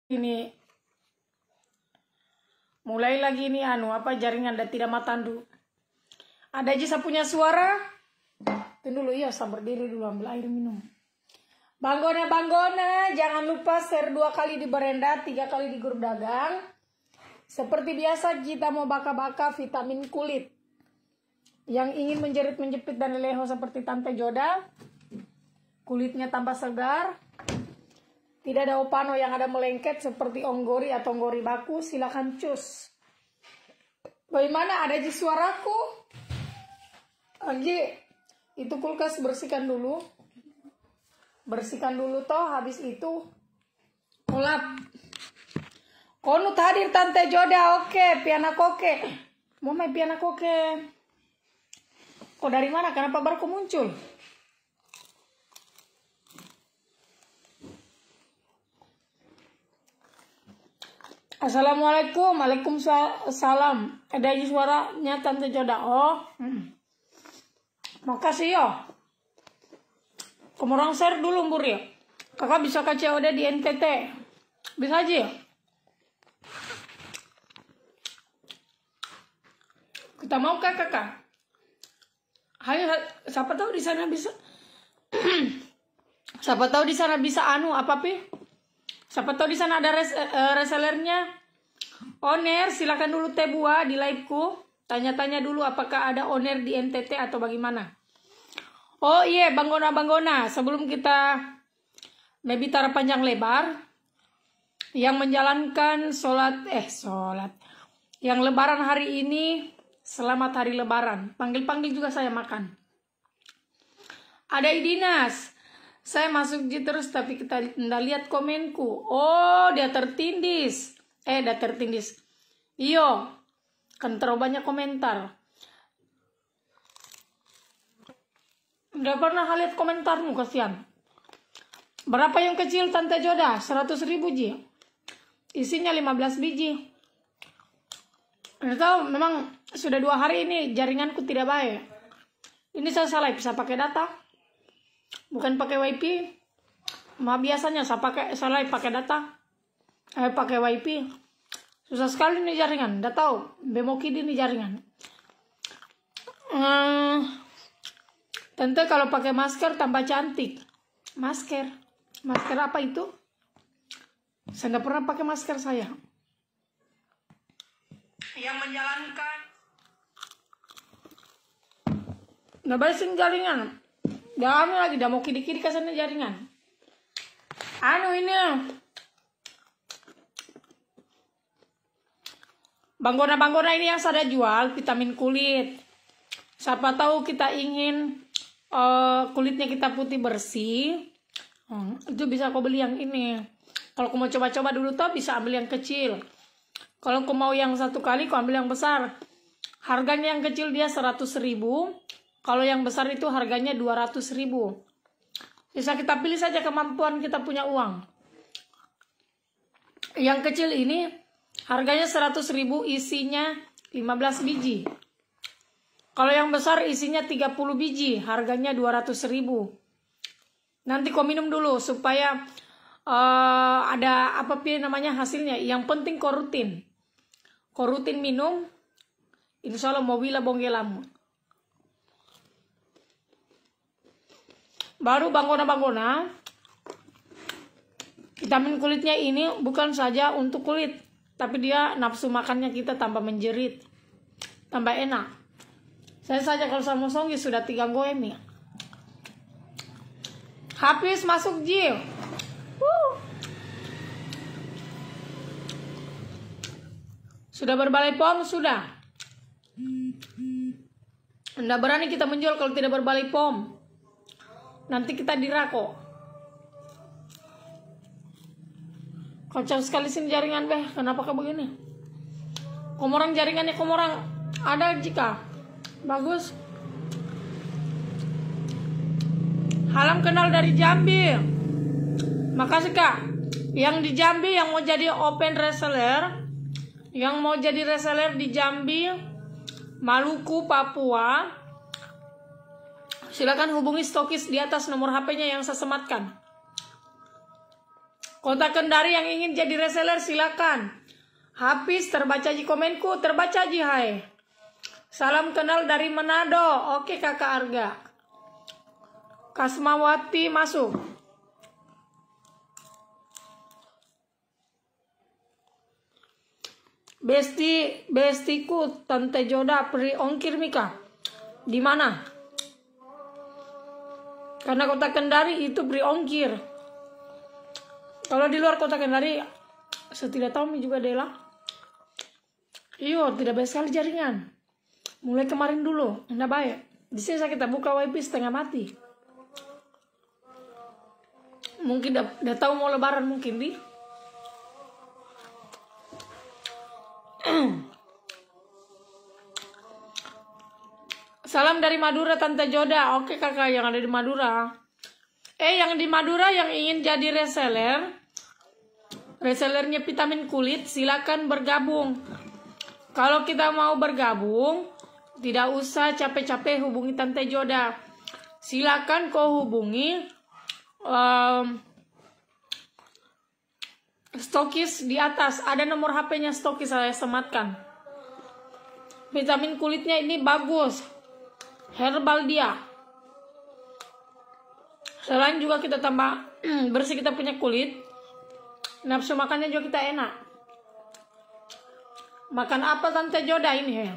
Ini mulai lagi ini jaringan dan tidak matandu. Ada aja saya punya suara. Tunggu dulu ya, saya berdiri dulu ambil air minum. Banggona, jangan lupa share 2 kali di beranda, 3 kali di grup dagang. Seperti biasa kita mau baka-baka vitamin kulit. Yang ingin menjerit-menjepit dan leleho seperti Tante Joda, kulitnya tambah segar, tidak ada opano yang ada melengket seperti onggori atau onggori baku, silakan cus. Bagaimana, ada di suaraku? Lagi, itu kulkas bersihkan dulu. Bersihkan dulu toh, habis itu ulap. Konut hadir Tante Joda, oke, piana koke. Mau main piana koke. Kok dari mana? Kenapa baru muncul? Assalamualaikum, waalaikumsalam. Ada suaranya Tante Joda. Oh, makasih ya. Kamu orang share dulu Mbur ya. Kakak bisa ke COD di NTT. Bisa aja ya. Kita mau ke kakak. Hayo, siapa tahu di sana bisa. Siapa tahu di sana bisa apa pi? Siapa tahu di sana ada resellernya. Owner, silakan dulu teh buah di liveku. Tanya-tanya dulu apakah ada owner di NTT atau bagaimana. Oh iya, Banggona. Sebelum kita bicara panjang lebar, yang menjalankan sholat. Yang lebaran hari ini, selamat hari lebaran. Panggil-panggil juga saya makan. Ada Idinas. Saya masuk G terus tapi kita tidak lihat komenku. Oh, dia tertindis. Dia tertindis. Iyo, kan terlalu banyak komentar. Nggak pernah lihat komentarmu, kasihan. Berapa yang kecil Tante Joda? 100.000 Ji. Isinya 15 biji. Nggak tahu, memang sudah 2 hari ini jaringanku tidak baik. Ini saya salah, bisa pakai data. Bukan pakai WiFi. Biasanya saya pakai data. Pakai WiFi. Susah sekali nih jaringan. Nggak tahu, bemokidi nih jaringan. Tentu kalau pakai masker tambah cantik. Masker apa itu? Saya nggak pernah pakai masker saya. Yang menjalankan. Nggak balesin jaringan. Gak lagi, udah mau kiri-kiri ke sana jaringan. Ini. Banggona ini yang saya jual vitamin kulit. Siapa tahu kita ingin kulitnya kita putih bersih, itu bisa kau beli yang ini. Kalau kau mau coba-coba dulu tuh bisa ambil yang kecil. Kalau kau mau yang 1 kali kau ambil yang besar. Harganya yang kecil dia 100.000. Kalau yang besar itu harganya 200.000. Bisa kita pilih saja kemampuan kita punya uang. Yang kecil ini harganya 100.000, isinya 15 biji. Kalau yang besar isinya 30 biji, harganya 200.000. Nanti kau minum dulu supaya ada namanya hasilnya. Yang penting kau rutin. Kau rutin minum, insya Allah mau bila bonggelamu. Baru Banggona, vitamin kulitnya ini bukan saja untuk kulit, tapi dia nafsu makannya kita tambah menjerit, tambah enak. Saya saja kalau sama Songgi sudah 3 goem ya. Habis masuk Jil. Sudah berbalai pom, sudah. Nggak berani kita menjual kalau tidak berbalai pom. Nanti kita dirako. Kocak sekali sini jaringan beh. Kenapa kayak begini? Komorang jaringannya komorang ada jika bagus. Halam kenal dari Jambi. Makasih kak. Yang di Jambi yang mau jadi open reseller, yang mau jadi reseller di Jambi, Maluku, Papua, silakan hubungi stokis di atas nomor HP-nya yang saya sematkan. Kota Kendari yang ingin jadi reseller silakan. Hafiz, terbaca di komenku, terbaca di hai. Salam kenal dari Manado. Oke kakak Arga. Kasmawati masuk. Bestiku Tante Joda pri ongkir Mika. Di mana? Karena Kota Kendari itu pri ongkir. Kalau di luar Kota Kendari, setidak tahu juga Dela. Iyo, tidak baik sekali jaringan. Mulai kemarin dulu, tidak baik. Di sini kita buka wifi setengah mati. Mungkin udah tahu mau lebaran mungkin di. Salam dari Madura Tante Joda. Oke kakak yang ada di Madura. Yang di Madura yang ingin jadi resellernya vitamin kulit, silakan bergabung. Kalau kita mau bergabung, tidak usah capek-capek hubungi Tante Joda. Silakan kau hubungi stokis di atas. Ada nomor HP-nya stokis, saya sematkan. Vitamin kulitnya ini bagus. Herbal dia. Selain juga kita tambah bersih kita punya kulit, nafsu makannya juga kita enak. Makan apa Tante Joda ini ya?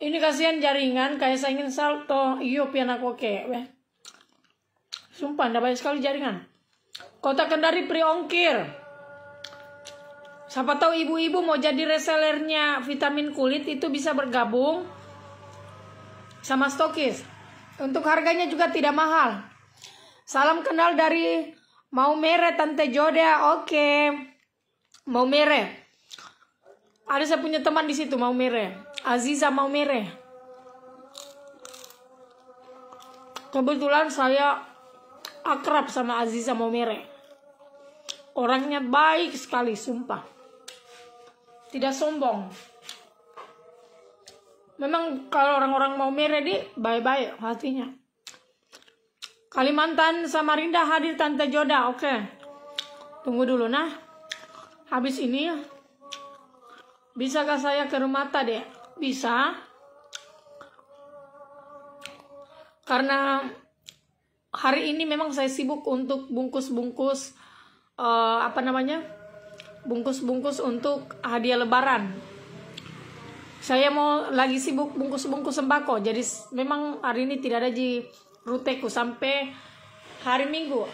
Ini kasihan jaringan, kayak saya ingin salto. Iyo pian aku oke. Sumpah ndak baik sekali jaringan. Kota Kendari pri ongkir. Siapa tahu ibu-ibu mau jadi resellernya vitamin kulit itu bisa bergabung sama stokis. Untuk harganya juga tidak mahal. Salam kenal dari Maumere Tante Joda. Oke. Maumere. Ada saya punya teman di situ Maumere. Aziza Maumere. Kebetulan saya akrab sama Aziza Maumere. Orangnya baik sekali, sumpah. Tidak sombong. Memang kalau orang-orang mau meredi, baik-baik hatinya. Kalimantan Samarinda hadir Tante Joda. Oke. Tunggu dulu nah. Habis ini, bisakah saya ke rumah Dek? Bisa. Karena hari ini memang saya sibuk untuk bungkus-bungkus, bungkus-bungkus untuk hadiah lebaran. Saya mau lagi sibuk bungkus-bungkus sembako. Jadi memang hari ini tidak ada di ruteku sampai hari Minggu.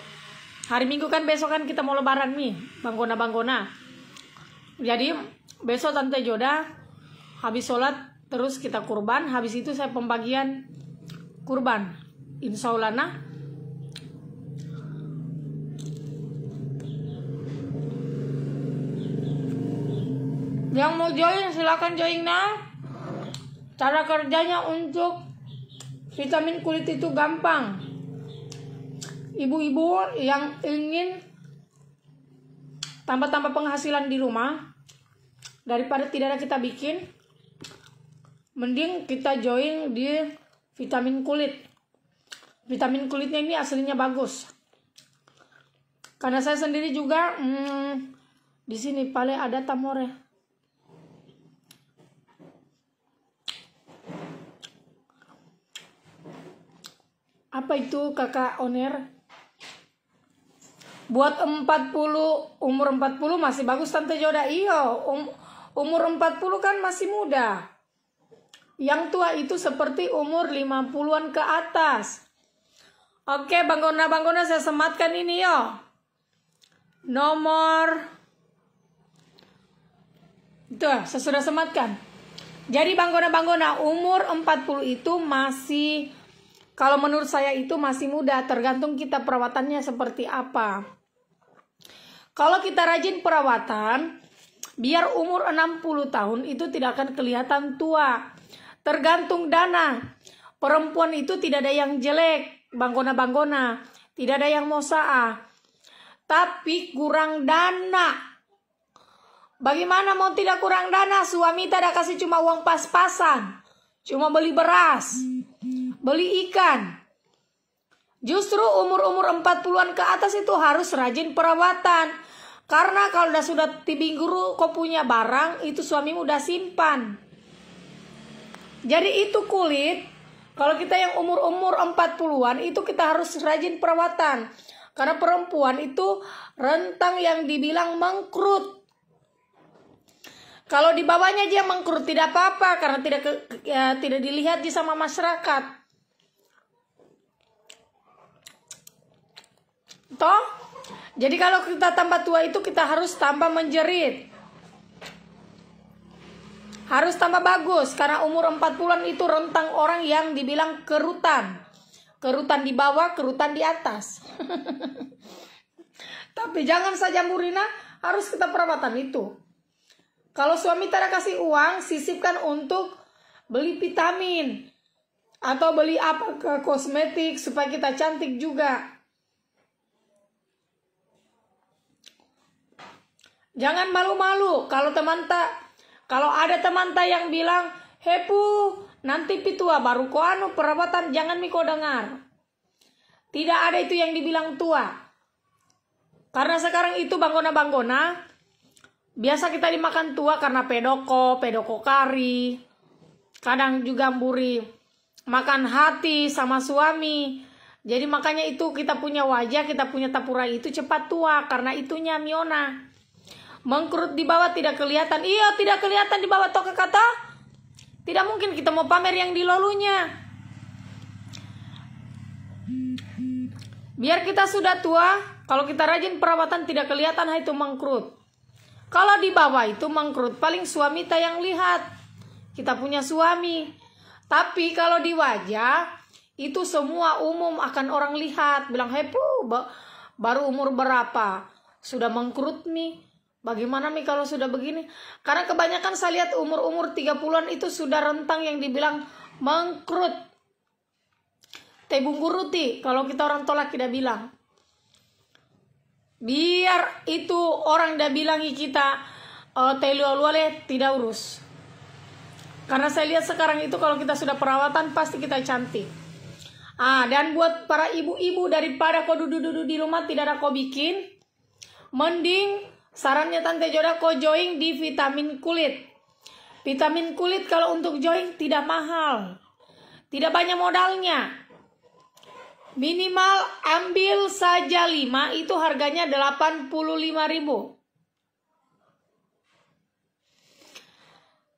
Hari Minggu kan besok kan kita mau lebaran nih, Banggona. Jadi besok Tante Joda habis sholat terus kita kurban. Habis itu saya pembagian kurban. Insya Allah nah. Yang mau join silakan join nah. Cara kerjanya untuk vitamin kulit itu gampang. Ibu-ibu yang ingin tambah-tambah penghasilan di rumah, daripada tidak ada kita bikin, mending kita join di vitamin kulit. Vitamin kulitnya ini aslinya bagus. Karena saya sendiri juga di sini paling ada tamore. Apa itu kakak Oner? Buat 40, umur 40 masih bagus Tante Joda. Iya, umur 40 kan masih muda. Yang tua itu seperti umur 50-an ke atas. Oke, Banggona saya sematkan ini yo. Nomor itu saya sudah sematkan. Jadi Banggona umur 40 itu masih, kalau menurut saya itu masih muda, tergantung kita perawatannya seperti apa. Kalau kita rajin perawatan, biar umur 60 tahun itu tidak akan kelihatan tua. Tergantung dana. Perempuan itu tidak ada yang jelek, Banggona. Tidak ada yang mosaah. Tapi kurang dana. Bagaimana mau tidak kurang dana? Suami tidak kasih cuma uang pas-pasan. Cuma beli beras. Beli ikan. Justru umur-umur 40-an ke atas itu harus rajin perawatan. Karena kalau sudah tibing guru kau punya barang, itu suamimu udah simpan. Jadi itu kulit, kalau kita yang umur-umur 40-an itu kita harus rajin perawatan. Karena perempuan itu rentang yang dibilang mengkrut. Kalau di bawahnya aja mengkrut tidak apa-apa karena tidak dilihat di sama masyarakat. Toh? Jadi kalau kita tambah tua itu kita harus tambah menjerit. Harus tambah bagus karena umur 40-an itu rentang orang yang dibilang kerutan. Kerutan di bawah, kerutan di atas. Tapi jangan saja Murina, harus kita perawatan itu. Kalau suami tidak kasih uang, sisipkan untuk beli vitamin atau beli apa ke kosmetik supaya kita cantik juga. Jangan malu-malu kalau ada teman yang bilang, "Hepu, nanti pitua baru ko perawatan," jangan miko dengar. Tidak ada itu yang dibilang tua. Karena sekarang itu banggona-banggona biasa kita dimakan tua karena pedoko kari. Kadang juga mburi makan hati sama suami. Jadi makanya itu kita punya wajah, kita punya tapura itu cepat tua karena itunya Miona. Mengkerut di bawah tidak kelihatan. Iya, tidak kelihatan di bawah toke kata. Tidak mungkin kita mau pamer yang di lalunya. Biar kita sudah tua, kalau kita rajin perawatan tidak kelihatan itu mengkerut. Kalau di bawah itu mengkerut, paling suami tak yang lihat. Kita punya suami. Tapi kalau di wajah, itu semua umum akan orang lihat. Bilang, "Hepu, baru umur berapa? Sudah mengkerut nih. Bagaimana nih kalau sudah begini?" Karena kebanyakan saya lihat umur-umur 30-an itu sudah rentang yang dibilang mengkrut. Tebung guruti, kalau kita orang tolak tidak bilang. Biar itu orang dah bilangi kita telualuale tidak urus. Karena saya lihat sekarang itu kalau kita sudah perawatan pasti kita cantik. Dan buat para ibu-ibu daripada kau duduk-duduk di rumah tidak ada kau bikin, mending sarannya Tante Joda kau join di vitamin kulit. Vitamin kulit kalau untuk join tidak mahal. Tidak banyak modalnya. Minimal ambil saja 5 itu harganya 85.000.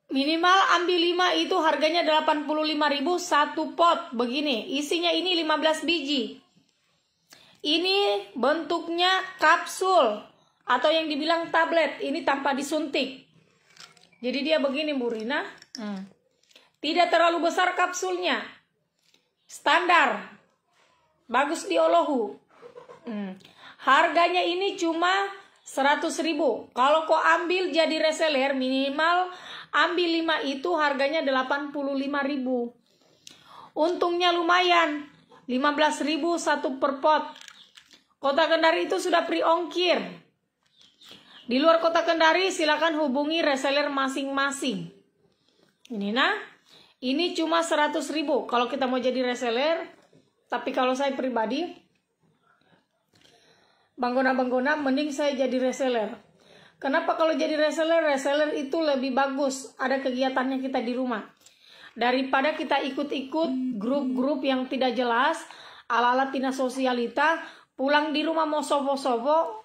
Minimal ambil 5 itu harganya 85.000 satu pot. Begini, isinya ini 15 biji. Ini bentuknya kapsul atau yang dibilang tablet, ini tanpa disuntik. Jadi dia begini Bu Rina. Tidak terlalu besar kapsulnya. Standar. Bagus di Olohu. Harganya ini cuma 100.000. Kalau kau ambil jadi reseller minimal ambil 5 itu harganya 85.000. Untungnya lumayan. 15.000 satu per pot. Kota Kendari itu sudah free ongkir. Di luar Kota Kendari silakan hubungi reseller masing-masing. Ini ini cuma 100.000 kalau kita mau jadi reseller. Tapi kalau saya pribadi, banggona-banggona mending saya jadi reseller. Kenapa kalau jadi reseller? Reseller itu lebih bagus. Ada kegiatannya kita di rumah. Daripada kita ikut-ikut grup-grup yang tidak jelas, ala-ala tina sosialita, pulang di rumah mau sobo-sobo,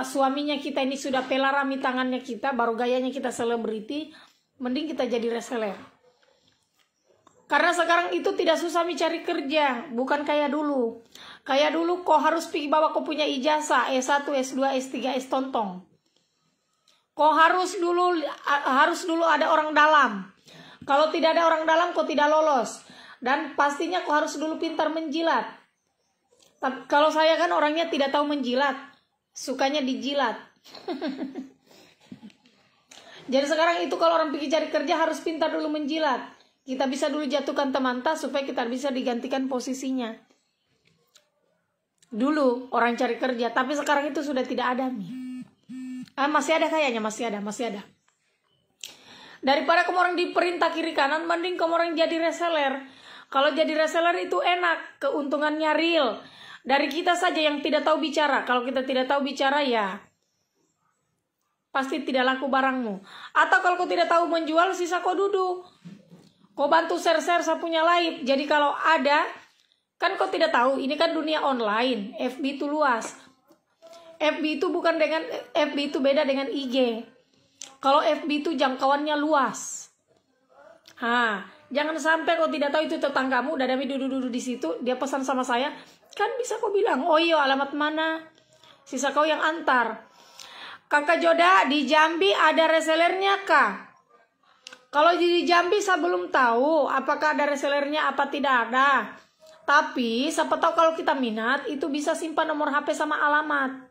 suaminya kita ini sudah pelarami tangannya kita, baru gayanya kita selebriti, mending kita jadi reseller. Karena sekarang itu tidak susah mencari kerja, bukan kayak dulu. Kayak dulu kok harus pergi bawa kau punya ijazah S1, S2, S3, S tontong. Kok harus dulu ada orang dalam. Kalau tidak ada orang dalam kau tidak lolos. Dan pastinya kau harus dulu pintar menjilat. Tapi kalau saya kan orangnya tidak tahu menjilat, sukanya dijilat. Jadi sekarang itu kalau orang pergi cari kerja harus pintar dulu menjilat. Kita bisa dulu jatuhkan teman supaya kita bisa digantikan posisinya. Dulu orang cari kerja, tapi sekarang itu sudah tidak ada nih. Masih ada kayaknya, masih ada. Daripada kamu orang diperintah kiri kanan, mending kamu orang jadi reseller. Kalau jadi reseller itu enak, keuntungannya real. Dari kita saja yang tidak tahu bicara. Kalau kita tidak tahu bicara ya pasti tidak laku barangmu. Atau kalau kau tidak tahu menjual, sisa kau duduk. Kau bantu share-share saya punya live. Jadi kalau ada, kan kau tidak tahu, ini kan dunia online. FB itu luas. FB itu beda dengan IG. Kalau FB itu jangkauannya luas. Jangan sampai kau tidak tahu itu tetanggamu, udah dami duduk-duduk di situ, dia pesan sama saya, kan bisa kau bilang, oh iya alamat mana, sisa kau yang antar. Kakak Joda, di Jambi ada resellernya kah? Kalau di Jambi saya belum tahu apakah ada resellernya apa tidak ada. Tapi siapa tahu kalau kita minat itu bisa simpan nomor HP sama alamat.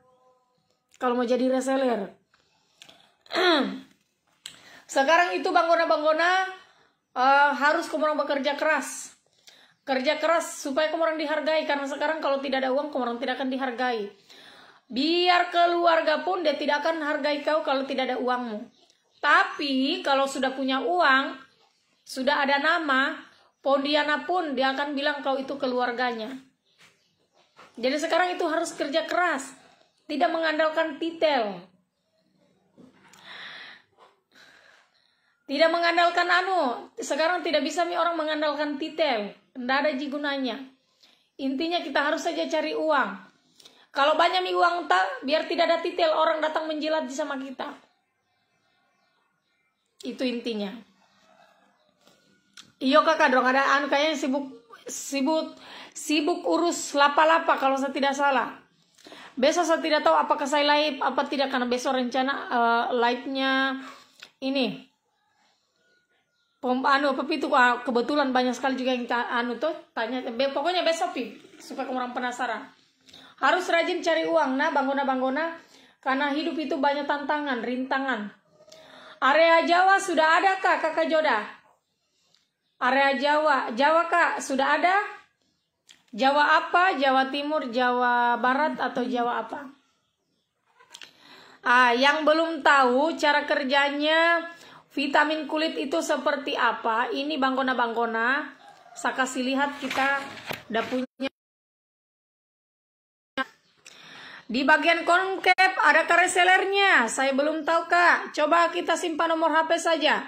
Kalau mau jadi reseller. Sekarang itu banggona-banggona harus kamu bekerja keras. Kerja keras supaya kamu orang dihargai. Karena sekarang kalau tidak ada uang kamu orang tidak akan dihargai. Biar keluarga pun dia tidak akan hargai kau kalau tidak ada uangmu. Tapi kalau sudah punya uang, sudah ada nama, Pondiana pun dia akan bilang kau itu keluarganya. Jadi sekarang itu harus kerja keras, tidak mengandalkan titel. Tidak mengandalkan sekarang tidak bisa orang mengandalkan titel. Tidak ada gunanya. Intinya kita harus saja cari uang. Kalau banyak uang biar tidak ada titel, orang datang menjilat sama kita. Itu intinya. Iyo kakak dong, ada kayaknya sibuk urus lapa-lapa kalau saya tidak salah. Besok saya tidak tahu apakah saya live apa tidak, karena besok rencana live-nya ini. Tapi itu kebetulan banyak sekali juga yang tanya. Pokoknya besok supaya orang penasaran. Harus rajin cari uang, banggona-banggona, karena hidup itu banyak tantangan, rintangan. Area Jawa sudah ada kak, kakak Joda? Area Jawa kak sudah ada? Jawa apa? Jawa Timur, Jawa Barat, atau Jawa apa? Yang belum tahu cara kerjanya vitamin kulit itu seperti apa, ini banggona-banggona, saya kasih lihat, kita udah punya. Di bagian concave ada resellernya. Saya belum tahu kak. Coba kita simpan nomor HP saja.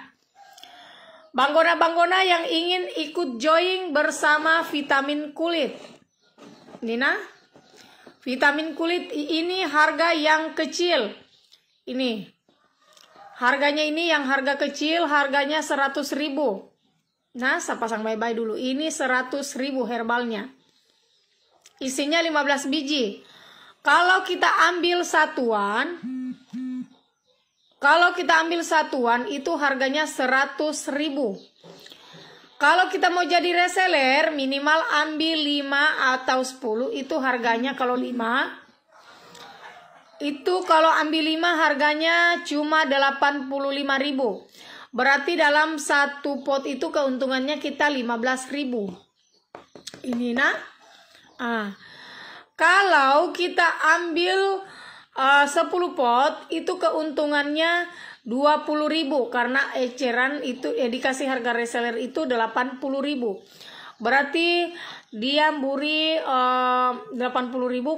Banggona-banggona yang ingin ikut join bersama vitamin kulit. Nina, vitamin kulit ini harga yang kecil. Ini harganya, ini yang harga kecil, harganya 100.000. Saya pasang bye-bye dulu. Ini 100.000 herbalnya. Isinya 15 biji. Kalau kita ambil satuan, itu harganya 100.000. Kalau kita mau jadi reseller, minimal ambil 5 atau 10, itu harganya kalau 5. Itu kalau ambil 5 harganya cuma 85.000. Berarti dalam satu pot itu keuntungannya kita 15.000. Ini kalau kita ambil 10 pot itu keuntungannya 20.000, karena eceran itu dikasih harga reseller itu 80.000. Berarti dia mburi 80.000.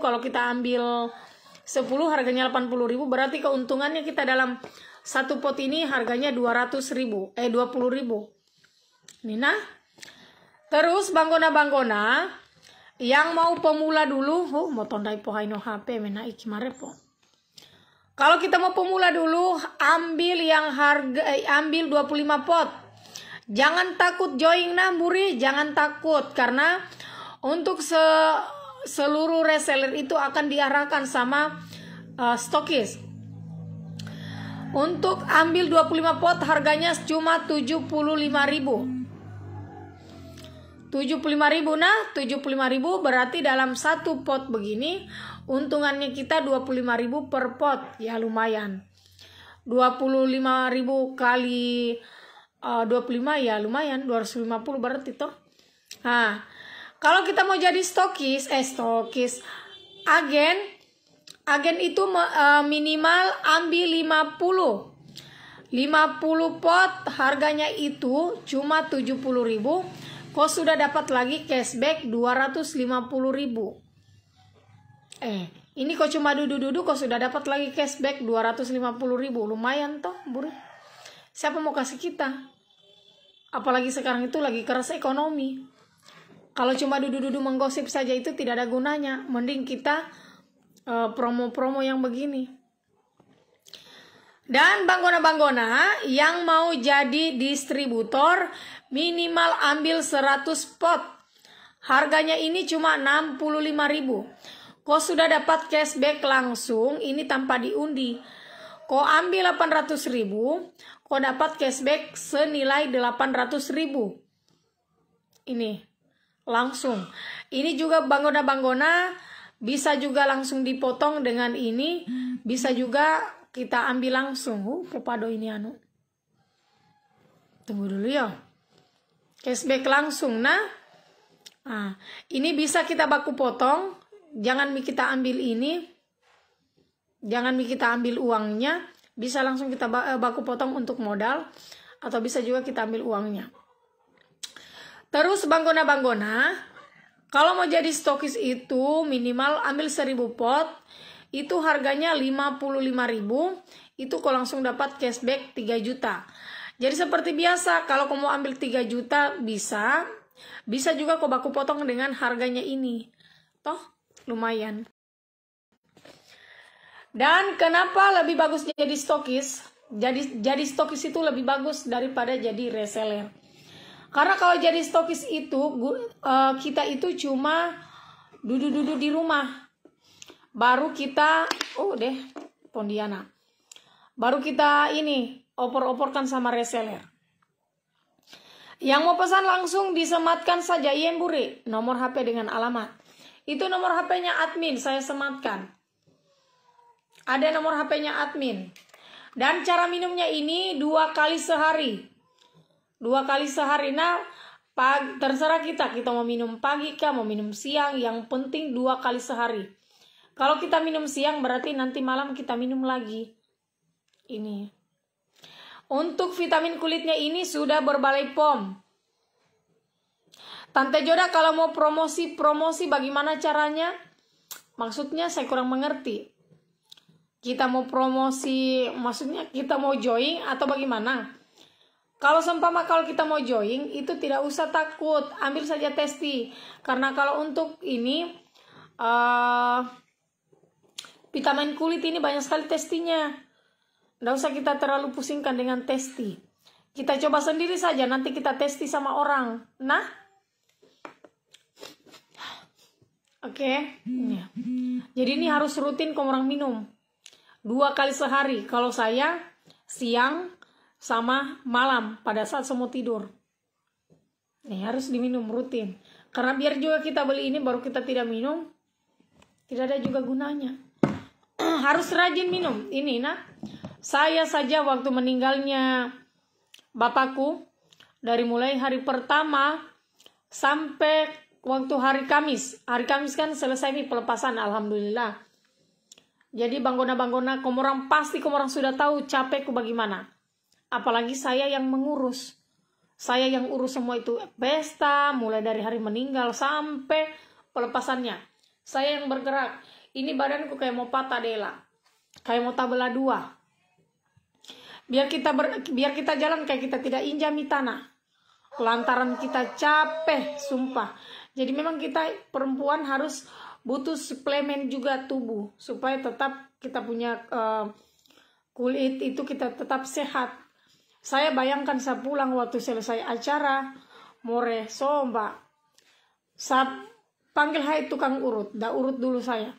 Kalau kita ambil 10 harganya 80.000, berarti keuntungannya kita dalam satu pot ini harganya 20.000. Nina. Terus banggona-banggona yang mau pemula dulu, mau tondai pohaino HP menaik marepo. Kalau kita mau pemula dulu, ambil 25 pot. Jangan takut join mburi, jangan takut, karena untuk seluruh reseller itu akan diarahkan sama stokis. Untuk ambil 25 pot harganya cuma 75.000. 75.000 berarti dalam satu pot begini untungannya kita 25.000 per pot, ya lumayan. 25.000 kali 25 ya lumayan, 250 berarti toh. Kalau kita mau jadi agen itu minimal ambil 50 pot, harganya itu cuma 70.000. Kau sudah dapat lagi cashback 250.000. Ini kau cuma duduk-duduk, kau sudah dapat lagi cashback 250.000. Lumayan toh, Buri. Siapa mau kasih kita? Apalagi sekarang itu lagi keras ekonomi. Kalau cuma duduk-duduk menggosip saja itu tidak ada gunanya. Mending kita promo-promo yang begini. Dan banggona-banggona yang mau jadi distributor minimal ambil 100 pot. Harganya ini cuma 65.000. Kau sudah dapat cashback langsung, ini tanpa diundi. Kau ambil 800.000, kau dapat cashback senilai 800.000. Ini langsung. Ini juga banggona-banggona bisa juga langsung dipotong dengan ini, bisa juga kita ambil langsung. Kepado ini anu. Tunggu dulu ya. Cashback langsung. Nah, ini bisa kita baku potong. Jangan kita ambil ini. Jangan kita ambil uangnya. Bisa langsung kita baku potong untuk modal. Atau bisa juga kita ambil uangnya. Terus banggona-banggona, kalau mau jadi stokis itu minimal ambil 1000 pot. Itu harganya 55.000. Itu kau langsung dapat cashback 3 juta. Jadi seperti biasa, kalau kau mau ambil 3 juta bisa. Bisa juga kau baku potong dengan harganya ini. Toh lumayan. Dan kenapa lebih bagus jadi stokis? Jadi stokis itu lebih bagus daripada jadi reseller. Karena kalau jadi stokis itu kita itu cuma duduk-duduk di rumah. Baru kita Pondiana. Baru kita ini opor-oporkan sama reseller. Yang mau pesan langsung disematkan saja Ien Buri, nomor HP dengan alamat. Itu nomor HP-nya admin, saya sematkan. Ada nomor HP-nya admin. Dan cara minumnya ini 2 kali sehari. 2 kali sehari. Nah, terserah kita mau minum pagi kah, mau minum siang. Yang penting 2 kali sehari. Kalau kita minum siang berarti nanti malam kita minum lagi. Ini. Untuk vitamin kulitnya ini sudah berbalai POM. Tante Joda kalau mau promosi bagaimana caranya? Maksudnya saya kurang mengerti. Kita mau promosi, maksudnya kita mau join atau bagaimana? Kalau seumpama kalau kita mau join itu tidak usah takut, ambil saja testi. Karena kalau untuk ini vitamin kulit ini banyak sekali testinya. Tidak usah kita terlalu pusingkan dengan testi. Kita coba sendiri saja, nanti kita testi sama orang. Nah, oke. Ya. Jadi ini harus rutin kamu orang minum 2 kali sehari. Kalau saya siang sama malam pada saat semua tidur. Ini harus diminum rutin. Karena biar juga kita beli ini baru kita tidak minum, tidak ada juga gunanya. Harus rajin minum. Ini nah, saya saja waktu meninggalnya bapakku, dari mulai hari pertama sampai waktu hari Kamis. Hari Kamis kan selesai nih pelepasan, alhamdulillah. Jadi banggona-banggona, kamu orang pasti kamu orang sudah tahu capekku bagaimana. Apalagi saya yang mengurus. Saya yang urus semua itu pesta, mulai dari hari meninggal sampai pelepasannya. Saya yang bergerak. Ini badanku kayak mau patah Dela. Kayak mau tabelah 2. Biar kita jalan kayak kita tidak injami tanah. Lantaran kita capek, sumpah. Jadi memang kita perempuan harus butuh suplemen juga tubuh. Supaya tetap kita punya kulit itu kita tetap sehat. Saya bayangkan saya pulang waktu selesai acara, more somba. Saya panggil hai tukang urut, dah urut dulu saya.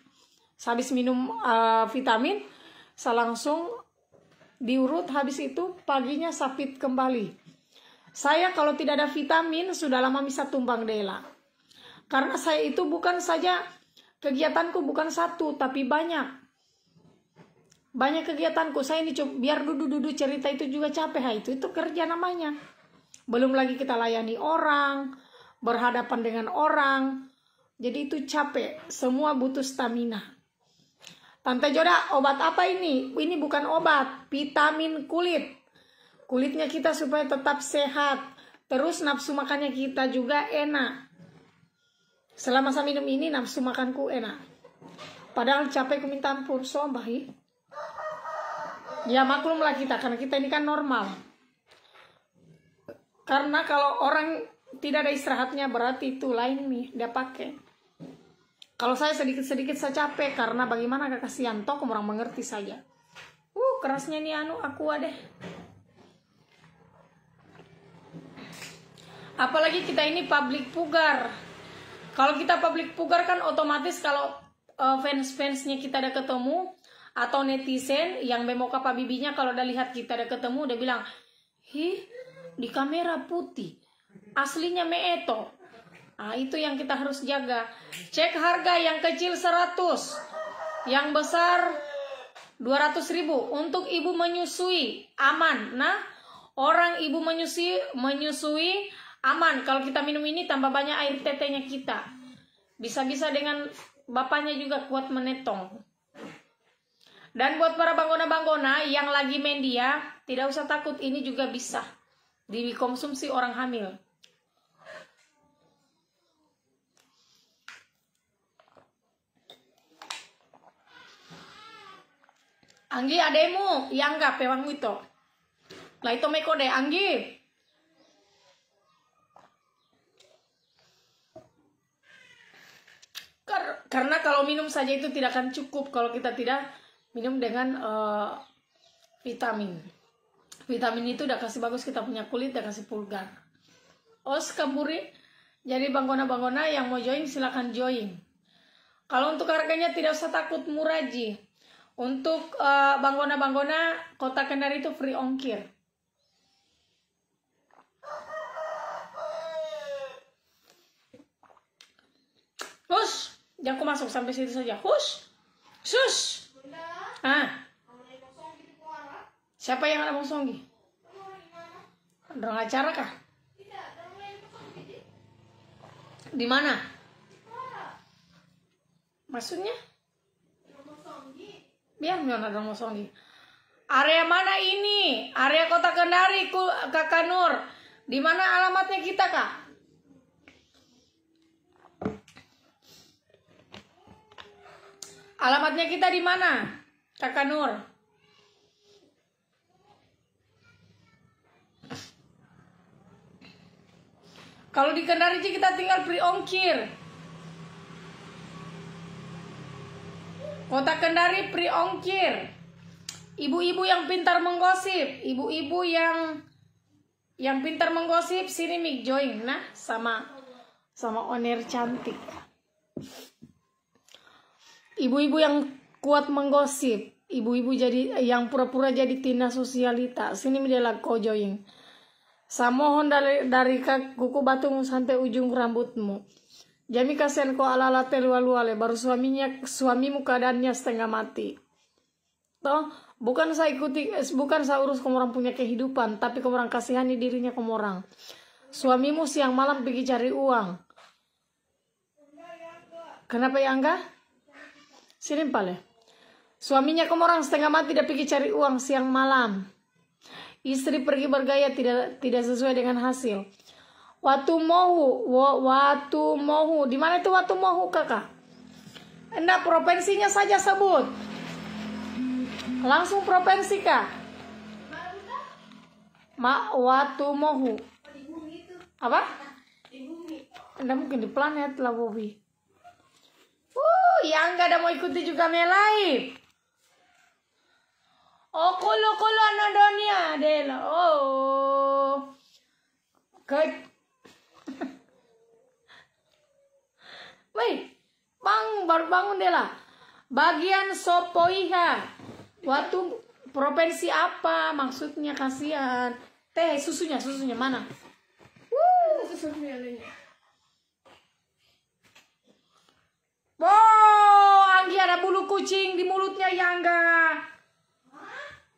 Habis minum vitamin, saya langsung diurut, habis itu paginya saya fit kembali. Saya kalau tidak ada vitamin, sudah lama bisa tumbang Dela. Karena saya itu bukan saja, kegiatanku bukan satu, tapi banyak. Banyak kegiatanku, saya ini biar duduk-duduk cerita itu juga capek. Itu kerja namanya. Belum lagi kita layani orang, berhadapan dengan orang. Jadi itu capek, semua butuh stamina. Tante Joda, obat apa ini? Ini bukan obat, vitamin kulit. Kulitnya kita supaya tetap sehat, Terus nafsu makannya kita juga enak. Selama saya minum ini nafsu makanku enak. Padahal capek ku minta ampun, sombahi. Ya maklumlah kita, karena kita ini kan normal. Karena kalau orang tidak ada istirahatnya berarti itu lain nih, dia pakai. Kalau saya sedikit-sedikit saya capek, karena bagaimana gak kasihan, toh orang mengerti saja. Kerasnya nih aku deh. Apalagi kita ini public pugar. Kalau kita public pugar kan otomatis kalau fans-fansnya kita ada ketemu, atau netizen yang memoka pak bibinya kalau udah lihat kita ada ketemu udah bilang, di kamera putih, aslinya meeto. Nah, itu yang kita harus jaga. Cek harga, yang kecil 100, yang besar 200.000 untuk ibu menyusui, aman. Nah, orang ibu menyusui aman. Kalau kita minum ini tambah banyak air tetenya kita. Bisa-bisa dengan bapaknya juga kuat menetong. Dan buat para banggona-banggona yang lagi main dia, tidak usah takut, ini juga bisa dikonsumsi orang hamil. Anggi ademu, yang enggak pewang itu. Lah itu meko deh, Anggi. Karena kalau minum saja itu tidak akan cukup kalau kita tidak minum dengan vitamin. Vitamin itu udah kasih bagus kita punya kulit, udah kasih pulgar. Os kaburi. Jadi banggona-banggona yang mau join silakan join. Kalau untuk harganya tidak usah takut, murah ji. Untuk banggona-banggona Kota Kendari itu free ongkir. Hush, jangan aku masuk sampai situ saja. Hush, shush. Siapa yang ada mau songgi? Dorong acara kah? Di mana? Maksudnya? Biar ada mau songgi. Area mana ini? Area Kota Kendari, Kakak Nur. Di mana alamatnya kita, Kak? Alamatnya kita di mana, Kakak Nur? Kalau di Kendari kita tinggal free ongkir. Kota Kendari free ongkir. Ibu-ibu yang pintar menggosip, ibu-ibu yang pintar menggosip, sini Mik join nah sama owner cantik. Ibu-ibu yang kuat menggosip, ibu-ibu jadi yang pura-pura jadi tina sosialita, sini midela kau join. Samohon dari kuku batung sampai ujung rambutmu. Jami kasihan kau ala-ala telualuale, baru suamimu keadaannya setengah mati. Toh, bukan saya urus kamu orang punya kehidupan, tapi kamu orang kasihani dirinya kamu orang. Suamimu siang malam pergi cari uang. Kenapa ya enggak? Sini pale. Suaminya kamu orang setengah mati dia pergi cari uang siang malam. Istri pergi bergaya tidak sesuai dengan hasil. Watu Mohu. Di mana itu Watu Mohu, Kakak? Enggak, provinsinya saja sebut. Langsung provinsi, Kak. Watu Mohu. Apa? Enggak mungkin di planet lah, Bobby. Yang enggak ada mau ikuti juga live. Oh, kulo anodonia Dela. Oh. Woi, baru bangun Dela. Bagian Sopoiha. Waktu provinsi apa? Maksudnya kasihan. Teh, susunya mana? Susunya lainnya. Anggi ada bulu kucing di mulutnya ya enggak?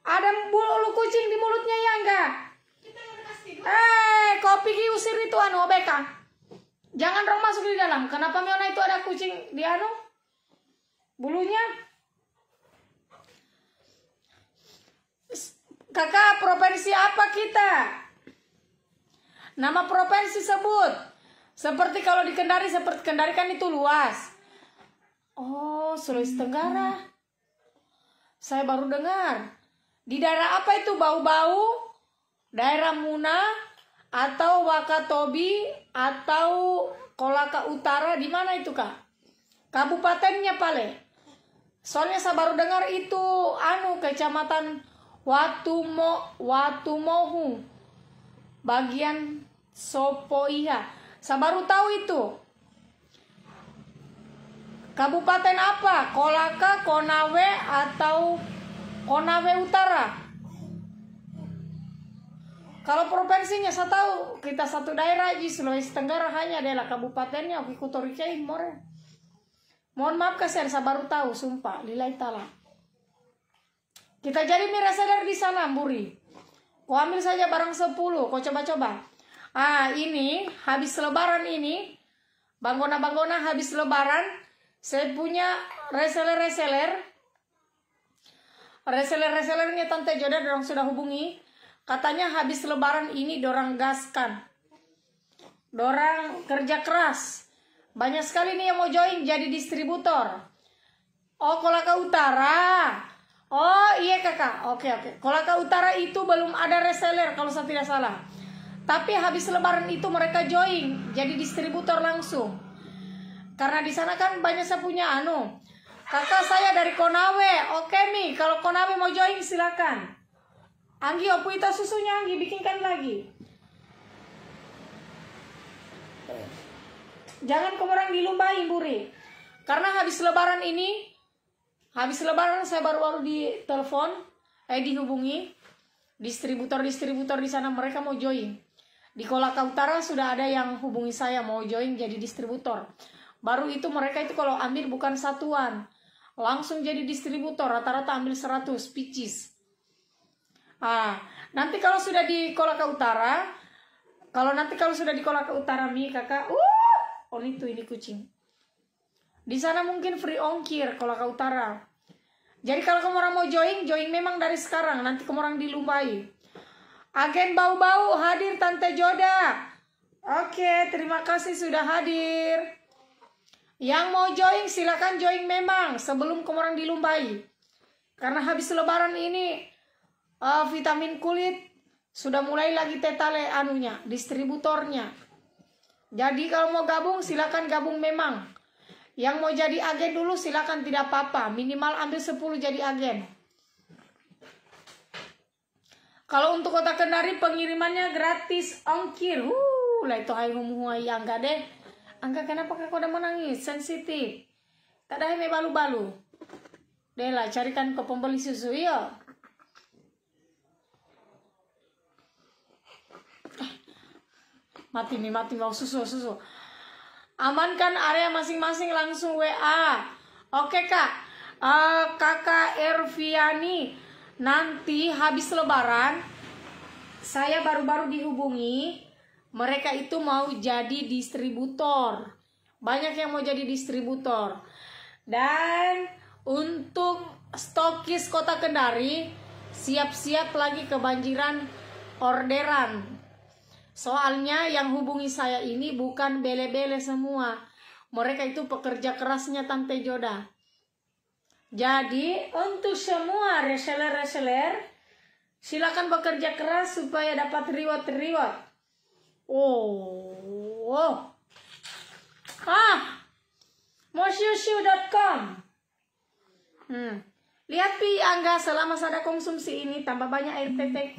Ada bulu kucing di mulutnya ya enggak? Kau pergi usir itu Obeka. Jangan dong masuk di dalam. Kenapa Miona itu ada kucing di bulunya? Kakak, provinsi apa kita? Nama provinsi sebut. Seperti kalau di Kendari, seperti Kendari kan itu luas. Oh, Sulawesi Tenggara. Saya baru dengar. Di daerah apa itu? Bau-Bau, daerah Muna, atau Wakatobi, atau Kolaka Utara, di mana itu Kak? Kabupatennya Pale. Soalnya saya baru dengar itu kecamatan Watumohu, bagian Sopoiha. Saya baru tahu itu. Kabupaten apa? Kolaka, Konawe, atau Konawe Utara. Kalau provinsinya saya tahu, kita satu daerah di Sulawesi Tenggara hanya adalah kabupatennya Wikutorikei More. Mohon maaf saya baru tahu, sumpah, lillahi ta'ala. Kita jadi reseller di sana, Mburi. Kau ambil saja barang 10, kau coba-coba. Ini habis lebaran ini, Banggona habis lebaran, saya punya reseller-resellernya Tante Joda dorang sudah hubungi. Katanya habis lebaran ini dorang gaskan. Dorang kerja keras. Banyak sekali nih yang mau join jadi distributor. Oh, Kolaka Utara. Oh, iya Kakak. Oke. Kolaka Utara itu belum ada reseller kalau saya tidak salah. Tapi habis lebaran itu mereka join jadi distributor langsung. Karena di sana kan banyak saya punya Kakak saya dari Konawe. Oke Mi, kalau Konawe mau join silakan. Anggi opuita susunya Anggi bikinkan lagi. Jangan kemurang dilumbai Buri. Karena habis lebaran saya baru-baru dihubungi distributor di sana, mereka mau join. Di Kolaka Utara sudah ada yang hubungi saya mau join jadi distributor. Baru itu mereka itu kalau ambil bukan satuan, langsung jadi distributor, rata-rata ambil 100 pieces. Nanti kalau sudah di Kolaka Utara, Mi Kakak, ini kucing. Di sana mungkin free ongkir Kolaka Utara. Jadi kalau kamu orang mau join memang dari sekarang, nanti kamu orang dilumbai. Agen Bau-Bau hadir Tante Joda. Oke, terima kasih sudah hadir. Yang mau join silakan join memang sebelum kamu orang dilumbai. Karena habis lebaran ini vitamin kulit sudah mulai lagi tetale distributornya. Jadi kalau mau gabung silakan gabung memang. Yang mau jadi agen dulu silakan, tidak apa-apa. Minimal ambil 10 jadi agen. Kalau untuk Kota Kendari pengirimannya gratis ongkir. Lah itu hai ngumuhai Angga deh. Angga kenapa kau udah menangis? Sensitif. Tak ada yang balu-balu. Deh lah carikan ke pembeli susu ya. Mati mau susu. Amankan area masing-masing langsung WA. Oke Kak. Kakak Erviani. Nanti habis lebaran saya baru-baru dihubungi. Mereka itu mau jadi distributor. Banyak yang mau jadi distributor. Dan untuk stokis Kota Kendari siap-siap lagi kebanjiran orderan. Soalnya yang hubungi saya ini bukan bele-bele semua. Mereka itu pekerja kerasnya Tante Joda. Jadi untuk semua reseller silakan bekerja keras supaya dapat reward. Moshushu.com. Lihat Pi Angga, selama saya konsumsi ini tambah banyak air tete.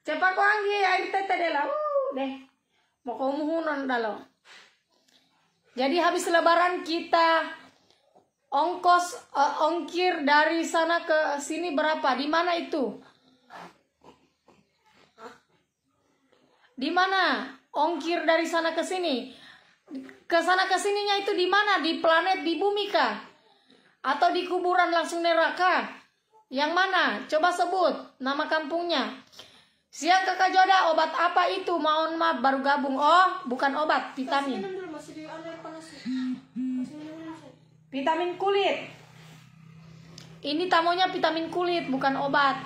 Cepat kau Anggi air tete deh. Mau kau muhunon dalo. Jadi habis lebaran kita ongkir dari sana ke sini berapa? Di mana itu? Di mana ongkir dari sana ke sini? Ke sana ke sininya itu di mana? Di planet, di bumi kah? Atau di kuburan langsung neraka? Yang mana? Coba sebut nama kampungnya. Siang Kakak Joda, obat apa itu? Mohon maaf baru gabung. Oh, bukan obat, vitamin. Vitamin kulit. Ini tamunya vitamin kulit, bukan obat.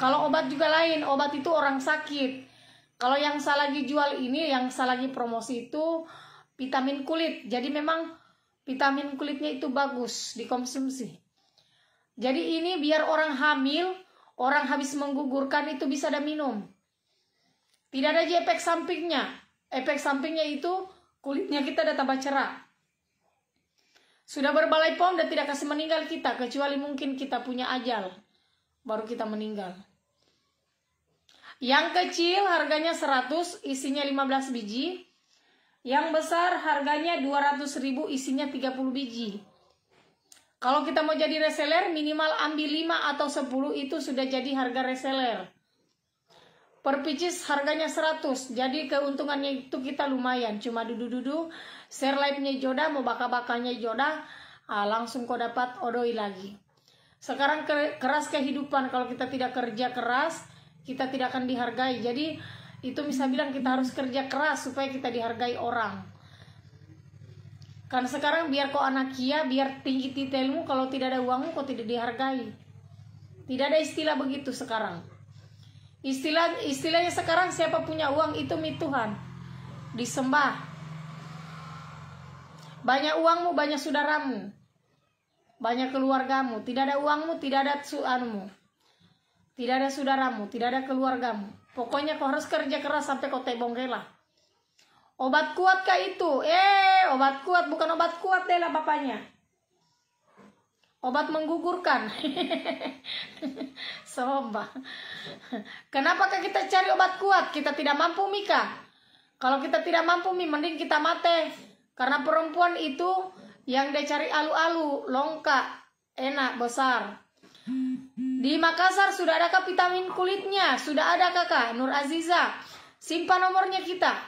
Kalau obat juga lain, obat itu orang sakit. Kalau yang saya lagi jual ini, yang saya lagi promosi itu vitamin kulit. Jadi memang vitamin kulitnya itu bagus dikonsumsi. Jadi ini biar orang hamil, orang habis menggugurkan itu bisa ada minum. Tidak ada efek sampingnya. Efek sampingnya itu kulitnya kita ada tambah cerah. Sudah berbalai POM dan tidak kasih meninggal kita, kecuali mungkin kita punya ajal, baru kita meninggal. Yang kecil harganya 100, isinya 15 biji. Yang besar harganya 200.000, isinya 30 biji. Kalau kita mau jadi reseller, minimal ambil 5 atau 10, itu sudah jadi harga reseller. Per pieces harganya 100, jadi keuntungannya itu kita lumayan. Cuma dudu-dudu, share live-nya jodoh, mau baka-bakanya jodoh, langsung kau dapat odoi lagi. Sekarang keras kehidupan, kalau kita tidak kerja keras, kita tidak akan dihargai. Jadi itu bisa bilang kita harus kerja keras supaya kita dihargai orang. Karena sekarang biar kau anak kia, biar tinggi titelmu, kalau tidak ada uangmu kau tidak dihargai. Tidak ada istilah begitu sekarang. Istilahnya sekarang siapa punya uang itu Tuhan, disembah. Banyak uangmu, banyak saudaramu, banyak keluargamu. Tidak ada uangmu, tidak ada tidak ada saudaramu, tidak ada keluargamu. Pokoknya kau harus kerja keras sampai kau tebong rela. Obat kuat kah itu? Obat kuat, bukan obat kuat deh lah bapaknya. Obat menggugurkan. Sombong. Kenapakah kita cari obat kuat? Kita tidak mampu, Mika. Kalau kita tidak mampu, mending kita mati. Karena perempuan itu yang dia cari alu-alu, longkak, enak, besar. Di Makassar sudah adakah vitamin kulitnya? Sudah ada kakak, Nur Aziza. Simpan nomornya kita.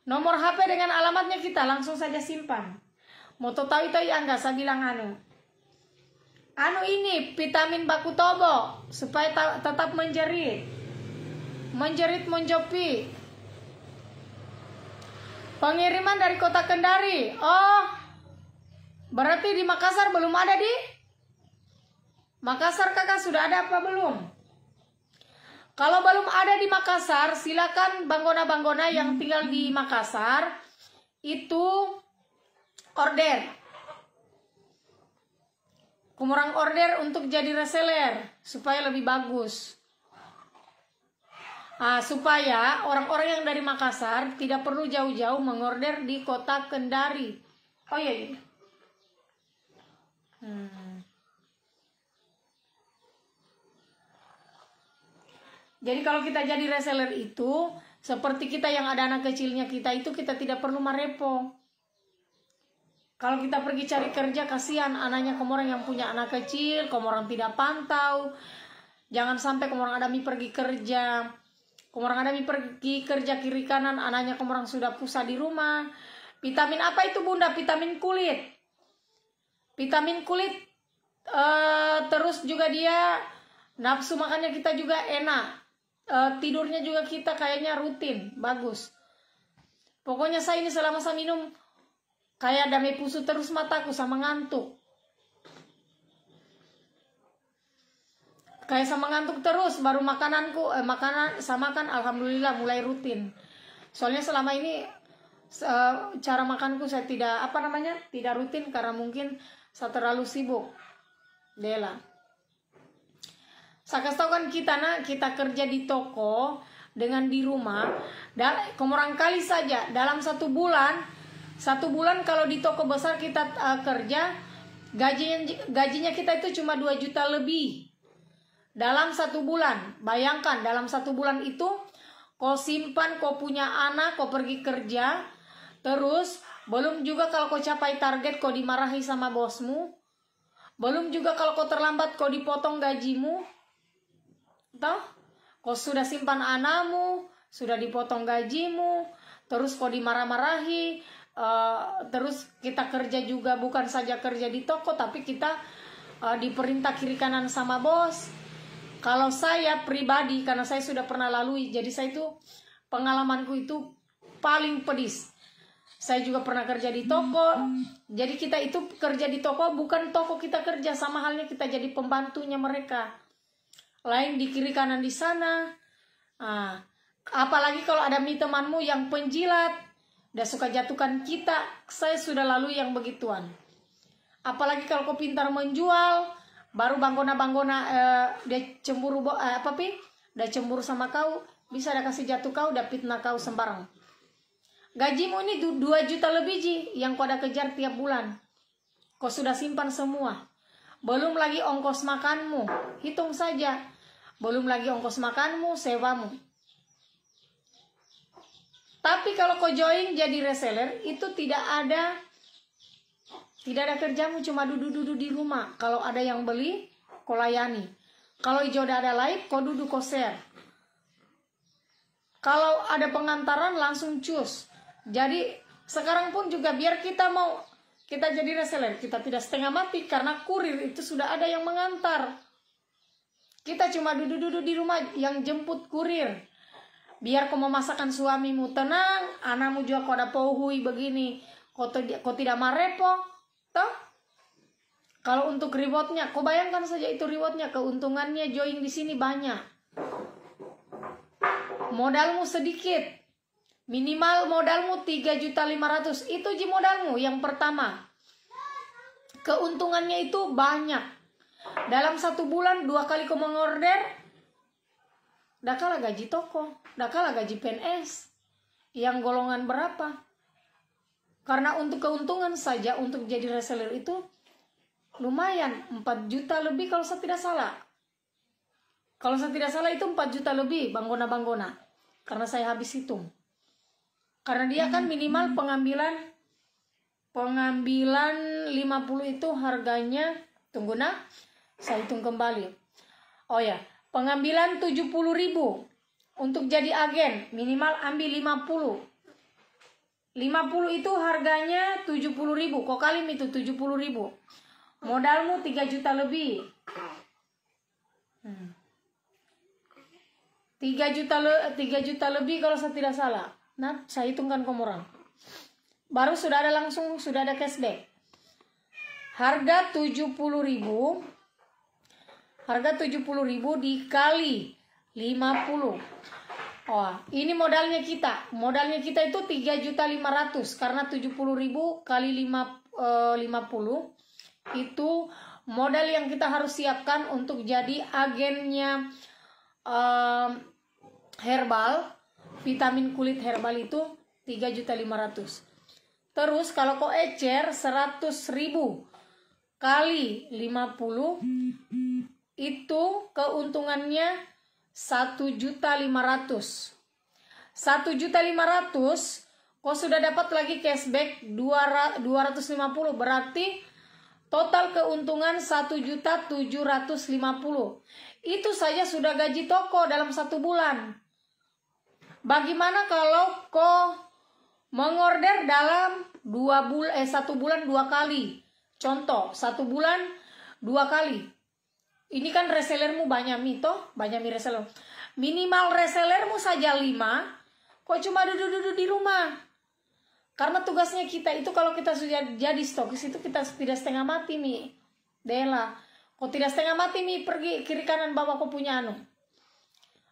Nomor HP dengan alamatnya kita, langsung saja simpan. Mau tahu itu ya enggak, saya bilang anu ini vitamin baku tobo supaya tetap menjerit menjopi. Pengiriman dari kota Kendari. Oh, berarti di Makassar belum ada di Makassar kakak sudah ada apa belum? Kalau belum ada di Makassar, silakan banggona-banggona yang tinggal di Makassar itu order. Kumurang order untuk jadi reseller supaya lebih bagus. Supaya orang-orang yang dari Makassar tidak perlu jauh-jauh mengorder di kota Kendari. Oh iya. Jadi kalau kita jadi reseller itu seperti kita yang ada anak kecilnya kita itu kita tidak perlu marepo. Kalau kita pergi cari kerja, kasihan anaknya komorang yang punya anak kecil, komorang tidak pantau. Jangan sampai komorang adami pergi kerja, komorang adami pergi kerja kiri kanan, anaknya komorang sudah pusat di rumah. Vitamin apa itu bunda? Vitamin kulit. Vitamin kulit, terus juga dia nafsu makannya kita juga enak. Tidurnya juga kita kayaknya rutin, bagus. Pokoknya saya ini selama saya minum, kayak damai pusu terus mataku sama ngantuk. Kayak sama ngantuk terus, baru makananku, makanan sama makan alhamdulillah mulai rutin. Soalnya selama ini cara makanku saya tidak tidak rutin karena mungkin saya terlalu sibuk. Dela. Saya kasih tahu kan kita kerja di toko dengan di rumah, komorang kali saja dalam 1 bulan. 1 bulan kalau di toko besar kita kerja, gajinya kita itu cuma 2 juta lebih. Dalam 1 bulan, bayangkan dalam 1 bulan itu, kau simpan, kau punya anak, kau pergi kerja, terus belum juga kalau kau capai target, kau dimarahi sama bosmu, belum juga kalau kau terlambat, kau dipotong gajimu, toh, kau sudah simpan anakmu, sudah dipotong gajimu, terus kau dimarah-marahi. Terus kita kerja juga bukan saja kerja di toko, tapi kita diperintah kiri kanan sama bos. Kalau saya pribadi, karena saya sudah pernah lalui, jadi saya itu pengalamanku itu paling pedis. Saya juga pernah kerja di toko. Jadi kita itu kerja di toko, bukan toko kita kerja, sama halnya kita jadi pembantunya mereka. Lain di kiri kanan di sana. Apalagi kalau ada temanmu yang penjilat, udah suka jatuhkan kita, saya sudah lalui yang begituan. Apalagi kalau kau pintar menjual, baru banggona dia cemburu udah cemburu sama kau, bisa ada kasih jatuh kau, udah fitnah kau sembarang. Gajimu ini 2 juta lebih yang kau ada kejar tiap bulan. Kau sudah simpan semua. Belum lagi ongkos makanmu. Hitung saja. Belum lagi ongkos makanmu, sewamu. Tapi kalau kau join jadi reseller, itu tidak ada kerjamu, cuma duduk-duduk di rumah. Kalau ada yang beli, kau layani. Kalau hijau udah ada live, kau duduk, kau share. Kalau ada pengantaran, langsung cus. Jadi sekarang pun juga biar kita jadi reseller, kita tidak setengah mati karena kurir itu sudah ada yang mengantar. Kita cuma duduk-duduk di rumah yang jemput kurir. Biar kau memasakkan suamimu tenang, anakmu juga kau ada pohui begini, kau tidak marepo, toh? Kalau untuk rewardnya, kau bayangkan saja itu rewardnya, keuntungannya join di sini banyak. Modalmu sedikit. Minimal modalmu 3.500.000. Itu modalmu yang pertama. Keuntungannya itu banyak. Dalam 1 bulan 2 kali kau mengorder, dah kalah gaji toko, dah kalah gaji PNS. Yang golongan berapa? Karena untuk keuntungan saja untuk jadi reseller itu lumayan, 4 juta lebih kalau saya tidak salah. Kalau saya tidak salah itu 4 juta lebih banggona. Karena saya habis hitung. Karena dia kan minimal pengambilan 50 itu harganya, tunggu saya hitung kembali. Oh ya, pengambilan 70.000 untuk jadi agen, minimal ambil 50. 50 itu harganya 70.000, kok kali itu 70.000. Modalmu 3 juta lebih. 3 juta lebih kalau saya tidak salah. Nah, saya hitungkan komorang. Baru sudah ada cashback. Harga 70.000. Harga 70.000 dikali 50. Oh, ini modalnya kita. Modalnya kita itu 3.500.000 karena 70.000 kali 50 itu modal yang kita harus siapkan untuk jadi agennya herbal. Vitamin kulit herbal itu 3.500.000. Terus kalau kau ecer 100.000 kali 50 itu keuntungannya 1.500.000. 1.500.000 kau sudah dapat lagi cashback 250, berarti total keuntungan 1.750.000. Itu saja sudah gaji toko dalam 1 bulan. Bagaimana kalau kau mengorder dalam 1 bulan 2 kali? Contoh, 1 bulan 2 kali. Ini kan resellermu banyak reseller. Minimal resellermu saja 5. Kok cuma duduk-duduk di rumah? Karena tugasnya kita itu kalau kita sudah jadi stokis itu kita tidak setengah mati Dela. Kok tidak setengah mati pergi kiri kanan bawa kau punya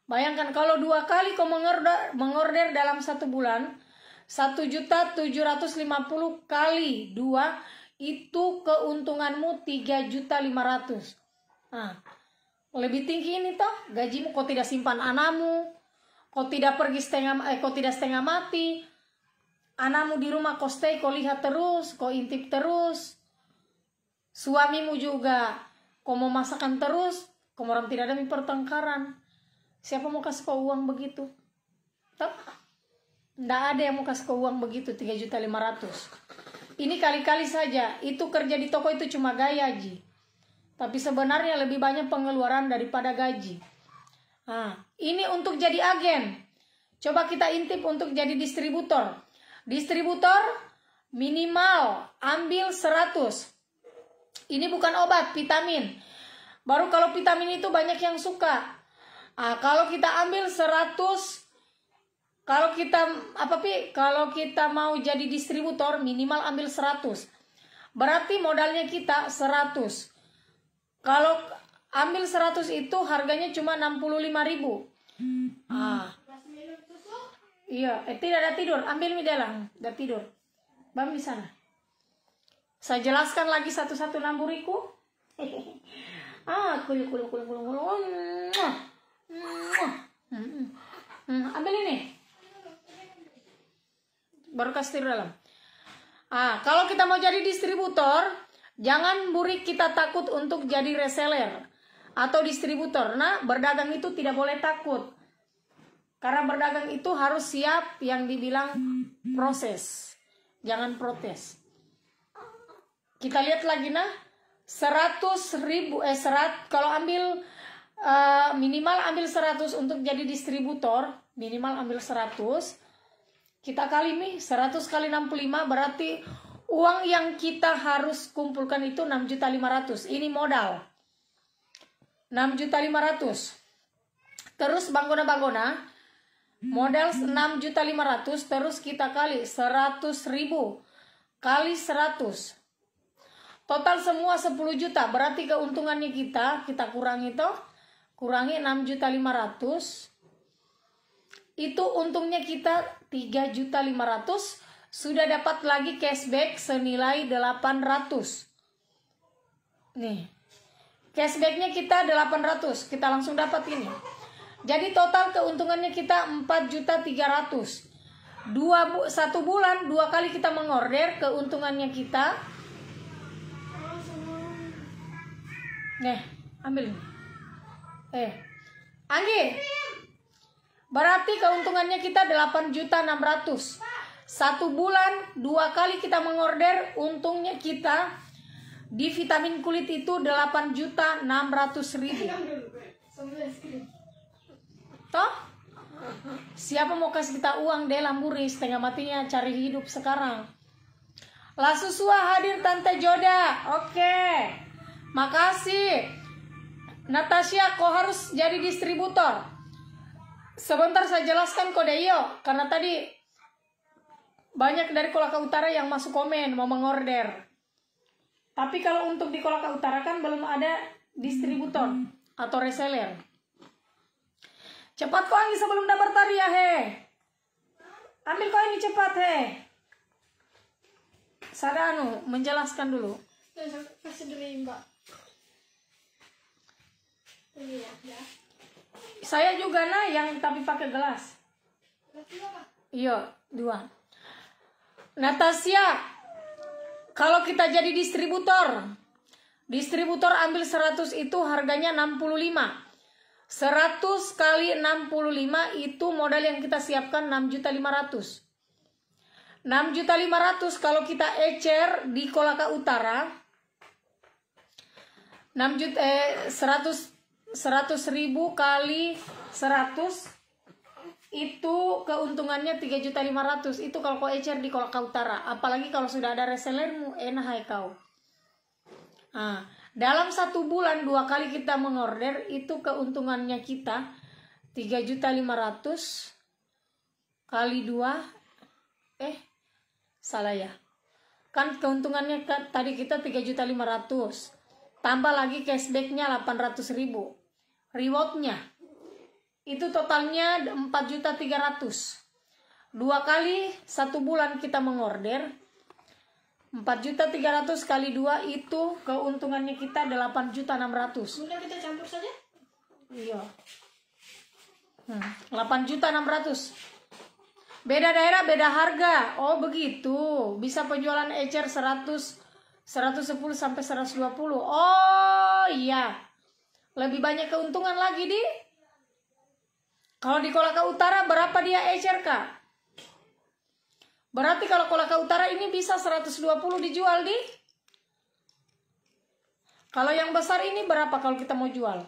Bayangkan kalau 2 kali kau mengorder dalam 1 bulan, 1.750.000 kali 2 itu keuntunganmu 3.500.000. Nah, lebih tinggi ini toh gajimu. Kau tidak simpan anakmu, kau tidak setengah mati. Anakmu di rumah kau stay, kau lihat terus, kau intip terus. Suamimu juga kau mau masakan terus, kau orang tidak ada pertengkaran. Siapa mau kasih kau uang begitu? Tidak ada yang mau kasih kau uang begitu 3.500.000. Ini kali-kali saja. Itu kerja di toko itu cuma gaya tapi sebenarnya lebih banyak pengeluaran daripada gaji. Nah, ini untuk jadi agen. Coba kita intip untuk jadi distributor. Distributor minimal ambil 100. Ini bukan obat, vitamin. Baru kalau vitamin itu banyak yang suka. Kalau kita ambil 100 Kalau kita kalau kita mau jadi distributor minimal ambil 100. Berarti modalnya kita 100. Kalau ambil 100 itu harganya cuma 65.000. Iya, tidak ada tidur. Ambil mie dalam, udah tidur. Bam di sana. Saya jelaskan lagi satu-satu namburiku. Kulu. Ambil ini. Baru kasih tidur dalam. Kalau kita mau jadi distributor, jangan burik kita takut untuk jadi reseller atau distributor. Nah, berdagang itu tidak boleh takut. Karena berdagang itu harus siap yang dibilang proses. Jangan protes. Kita lihat lagi 100.000 kalau ambil minimal ambil 100 untuk jadi distributor, minimal ambil 100. Kita kali 100 kali 65 berarti uang yang kita harus kumpulkan itu 6.500.000. Ini modal. 6.500.000. Terus banggona modal 6.500.000 terus kita kali 100.000 kali 100. Total semua 10 juta. Berarti keuntungannya kita kurangi kurangi 6.500.000. Itu untungnya kita 3.500.000. Sudah dapat lagi cashback senilai 800. Nih. Cashbacknya kita 800. Kita langsung dapat ini. Jadi total keuntungannya kita 4.300.000. Satu bulan 2 kali kita mengorder, keuntungannya kita. Nih, ambil ini. Anggi. Berarti keuntungannya kita 8.600.000. Satu bulan 2 kali kita mengorder, untungnya kita di vitamin kulit itu 8.600.000. Toh? Siapa mau kasih kita uang deh lamburi setengah matinya cari hidup sekarang. La Susua hadir Tante Joda. Oke. Makasih. Natasha, kau harus jadi distributor. Sebentar saya jelaskan kode iyo, karena tadi banyak dari Kolaka Utara yang masuk komen mau mengorder. Tapi kalau untuk di Kolaka Utara kan belum ada distributor atau reseller. Cepat kau Anggi sebelum daftar ya he. Ambil kau ini cepat he. Saya menjelaskan dulu. Kasih dulu Mbak. Saya juga yang tapi pakai gelas. Iya, 2. Natasha, kalau kita jadi distributor ambil 100 itu harganya 65. 100 kali 65 itu modal yang kita siapkan 6.500.000. 6.500.000 kalau kita ecer di Kolaka Utara 100.000 kali 100 itu keuntungannya 3.500.000. Itu kalau kau ecer di Kolaka Utara. Apalagi kalau sudah ada resellermu, enak hai kau. Dalam 1 bulan 2 kali kita mengorder, itu keuntungannya kita 3.500.000 kali 2. Salah ya. Kan keuntungannya tadi kita 3.500.000. Tambah lagi cashbacknya 800.000. Rewardnya itu totalnya 4.300.000. 2 kali 1 bulan kita mengorder 4.300.000 kali 2 itu keuntungannya kita 8.600.000. Sudah kita campur saja? Iya. 8.600.000. Beda daerah beda harga. Oh begitu. Bisa penjualan ecer 110 sampai 120. Oh iya. Lebih banyak keuntungan lagi di. Kalau di Kolaka Utara berapa dia ecer kak? Berarti kalau Kolaka Utara ini bisa 120 dijual di. Kalau yang besar ini berapa kalau kita mau jual?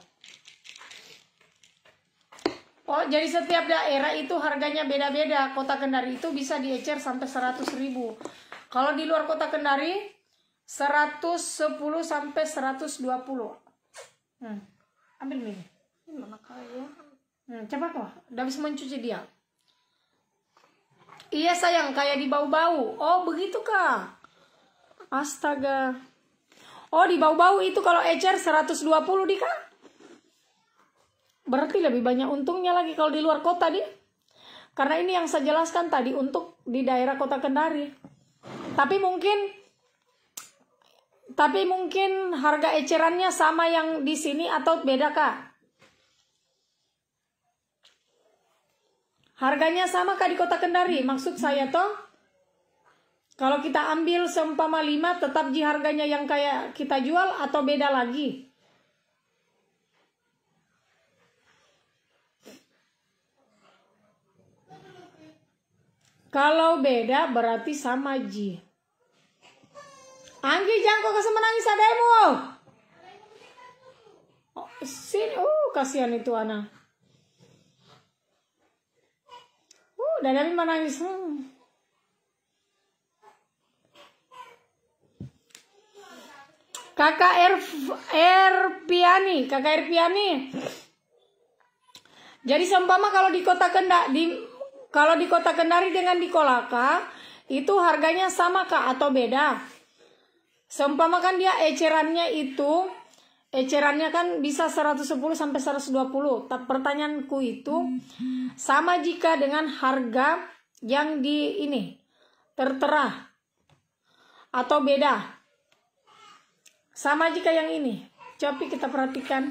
Oh, jadi setiap daerah itu harganya beda-beda. Kota Kendari itu bisa diecer sampai 100.000. Kalau di luar Kota Kendari 110 sampai 120. Ambil minum. Mana kaya? Coba kok, udah bisa mencuci dia. Iya sayang, kayak di bau-bau. Oh begitu kah? Astaga. Oh di bau-bau itu kalau ecer 120 di kah? Berarti lebih banyak untungnya lagi kalau di luar kota di. Karena ini yang saya jelaskan tadi untuk di daerah Kota Kendari. Tapi mungkin harga ecerannya sama yang di sini atau beda kah? Harganya sama kah di Kota Kendari? Maksud saya toh, kalau kita ambil seumpama 5 tetap di harganya yang kayak kita jual atau beda lagi? Kalau beda berarti sama ji. Anggi jangan kok kasih menangis ademu. Oh, sini, kasihan itu anak. Dadami menangis. Kakak Erpiani. Jadi seumpama kalau di Kota Kendari dengan di Kolaka itu harganya sama kah atau beda? Seumpama kan dia ecerannya kan bisa 110 sampai 120. Pertanyaanku itu sama jika dengan harga yang di ini tertera atau beda? Sama jika yang ini. Coba kita perhatikan.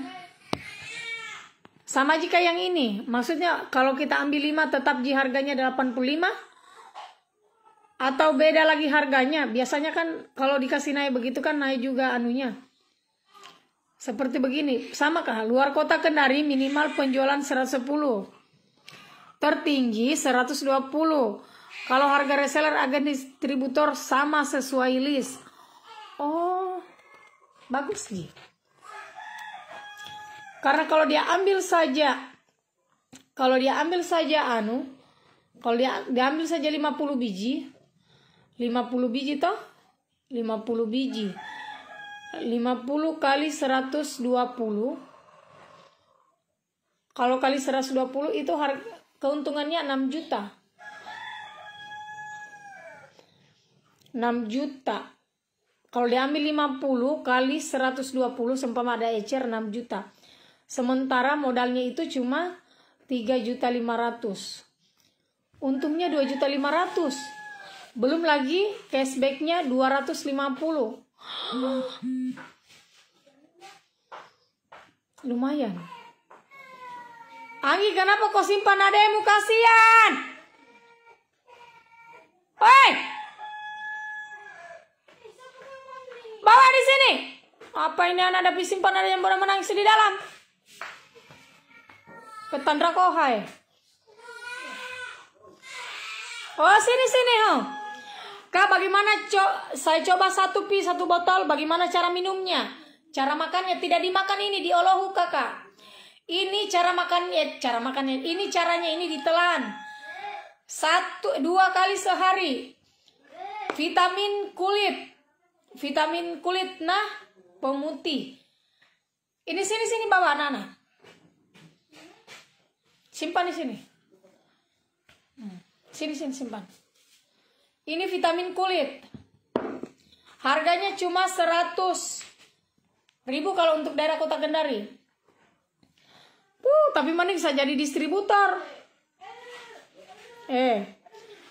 Sama jika yang ini. Maksudnya kalau kita ambil 5 tetap di harganya 85 atau beda lagi harganya. Biasanya kan kalau dikasih naik begitu kan naik juga anunya. Seperti begini. Samakah? Luar Kota Kendari minimal penjualan 110. Tertinggi 120. Kalau harga reseller agen distributor sama sesuai list. Oh, bagus nih. Karena kalau dia ambil saja kalau dia ambil saja 50 biji. 50 biji toh? 50 biji. 50 kali 120. Kalau kali 120 itu harga keuntungannya 6 juta. 6 juta. Kalau diambil 50 kali 120 seumpama ada ecer 6 juta. Sementara modalnya itu cuma 3.500.000. Untungnya 2.500.000. Belum lagi cashbacknya 250. Lumayan. Anggi, kenapa kau simpan ademu? Kasihan. Woi, bawa di sini. Apa ini anak ada simpan ada yang boleh menangis di dalam? Petandra kau hai. Oh sini Kak, bagaimana saya coba satu botol. Bagaimana cara minumnya? Cara makannya tidak dimakan ini diolahu kakak. Ini cara makannya. Ini caranya ini ditelan. 2 kali sehari. Vitamin kulit pemutih. Ini sini bawa anak. Simpan di sini. Sini simpan. Ini vitamin kulit. Harganya cuma 100.000 kalau untuk daerah Kota Kendari. Tapi mending saya jadi distributor.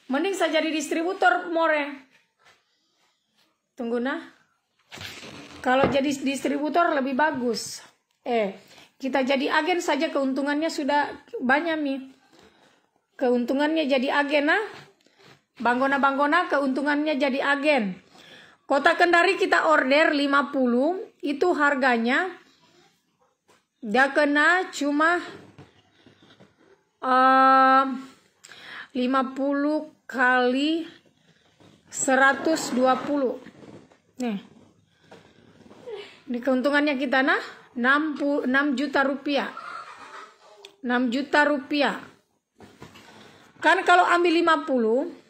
Mending saya jadi distributor more. Tunggu Kalau jadi distributor lebih bagus. Kita jadi agen saja keuntungannya sudah banyak nih. Keuntungannya jadi agen Banggona keuntungannya jadi agen. Kota Kendari kita order 50. Itu harganya dia kena cuma 50 kali 120. Nih. Di keuntungannya kita 6 juta rupiah. 6 juta rupiah. Kan kalau ambil 50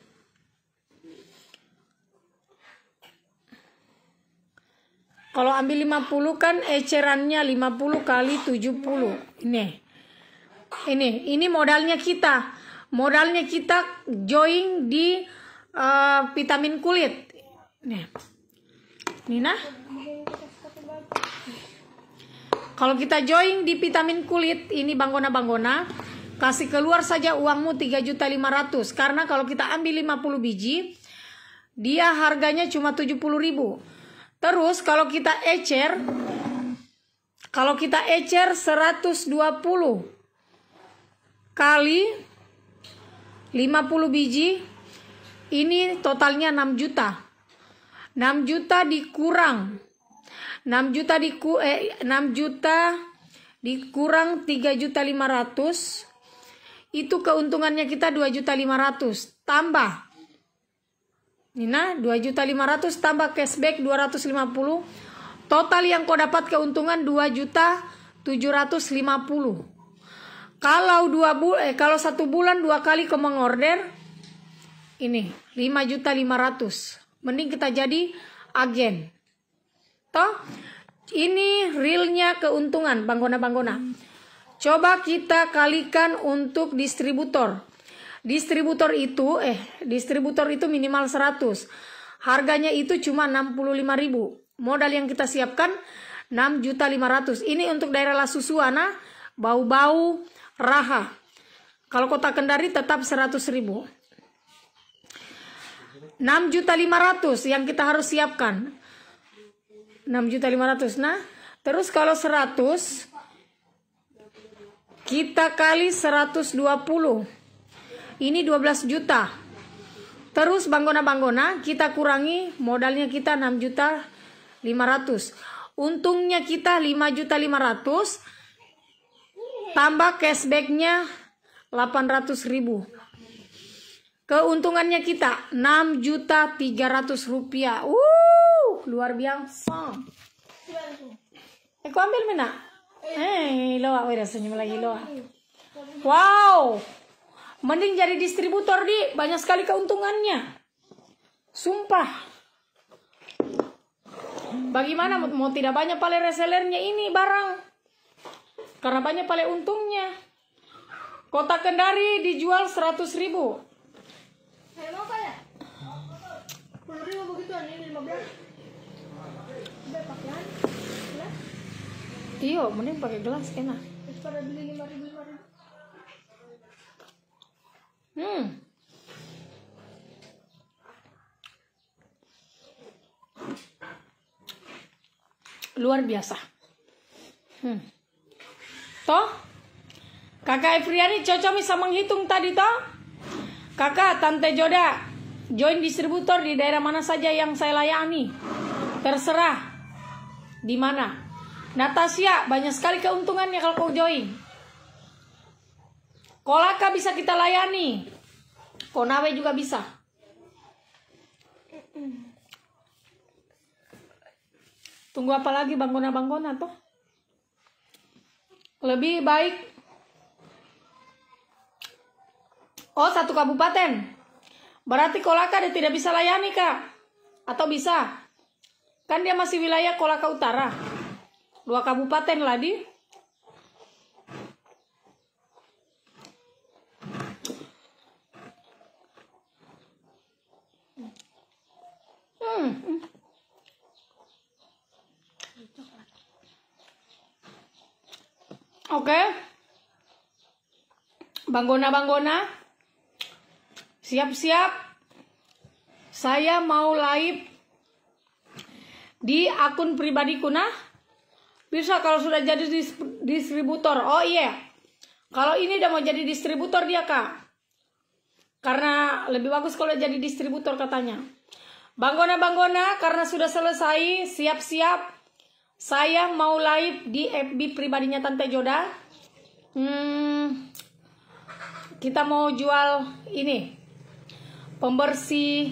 kan ecerannya 50 kali 70. Ini modalnya kita. modalnya kita join di vitamin kulit. Nih. Nina. Kalau kita join di vitamin kulit ini Banggona, kasih keluar saja uangmu 3.500.000. Karena kalau kita ambil 50 biji, dia harganya cuma 70.000. Terus kalau kita ecer 120 kali 50 biji, ini totalnya 6 juta. 6 juta dikurang 3.500.000, itu keuntungannya kita 2.500.000 tambah. Nina, 2.500.000 tambah cashback 250. Total yang kau dapat keuntungan 2.750.000. Kalau 1 bulan 2 kali kau mengorder, ini 5.500.000. Mending kita jadi agen. Toh, ini realnya keuntungan Banggona. Coba kita kalikan untuk distributor. Distributor itu minimal 100. Harganya itu cuma 65.000. Modal yang kita siapkan 6.500.000. Ini untuk daerah Lasusuana, Bau-Bau, Raha. Kalau Kota Kendari tetap 100.000. 6.500.000 yang kita harus siapkan. 6.500.000. Nah, terus kalau 100 kita kali 120. Ini 12 juta. Terus Banggona kita kurangi modalnya kita 6.500.000. Untungnya kita 5.500.000 tambah cashbacknya 800.000. Keuntungannya kita 6.300.000 rupiah. Luar biasa. Aku ambil mana? Loa, udah senyum lagi Loa. Wow, mending jadi distributor di, banyak sekali keuntungannya. Sumpah. Bagaimana mau tidak banyak pale resellernya ini barang? Karena banyak pale untungnya. Kota Kendari dijual 100.000. Mau kayak 10.000 begituan, ini 15. Udah pakaian. Iya, mending pakai gelas enak. Daripada beli 5.000. Luar biasa. Toh, Kakak Efriani cocok bisa menghitung tadi toh? Kakak, Tante Joda, join distributor di daerah mana saja yang saya layani. Terserah di mana. Natasha, banyak sekali keuntungannya kalau kau join. Kolaka bisa kita layani. Konawe juga bisa. Tunggu apa lagi Banggona toh? Lebih baik. Oh, 1 kabupaten. Berarti Kolaka dia tidak bisa layani, Kak? Atau bisa? Kan dia masih wilayah Kolaka Utara. 2 kabupaten lah di. Oke. Banggona. Siap-siap. Saya mau live di akun pribadiku. Nah, bisa kalau sudah jadi distributor. Oh iya. Kalau ini udah mau jadi distributor dia, Kak. Karena lebih bagus kalau jadi distributor katanya. Banggona, karena sudah selesai, siap-siap. Saya mau live di FB pribadinya Tante Joda. Kita mau jual ini. Pembersih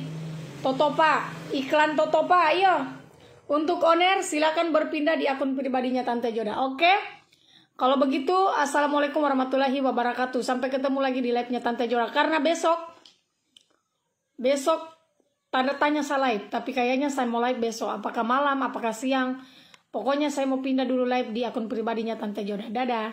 Totopa, iklan Totopa, ayo. Untuk owner silakan berpindah di akun pribadinya Tante Joda. Oke? Kalau begitu, assalamualaikum warahmatullahi wabarakatuh. Sampai ketemu lagi di live-nya Tante Joda. Karena besok tanda tanya saya live, tapi kayaknya saya mau live besok. Apakah malam, apakah siang? Pokoknya saya mau pindah dulu live di akun pribadinya Tante Joda. Dadah.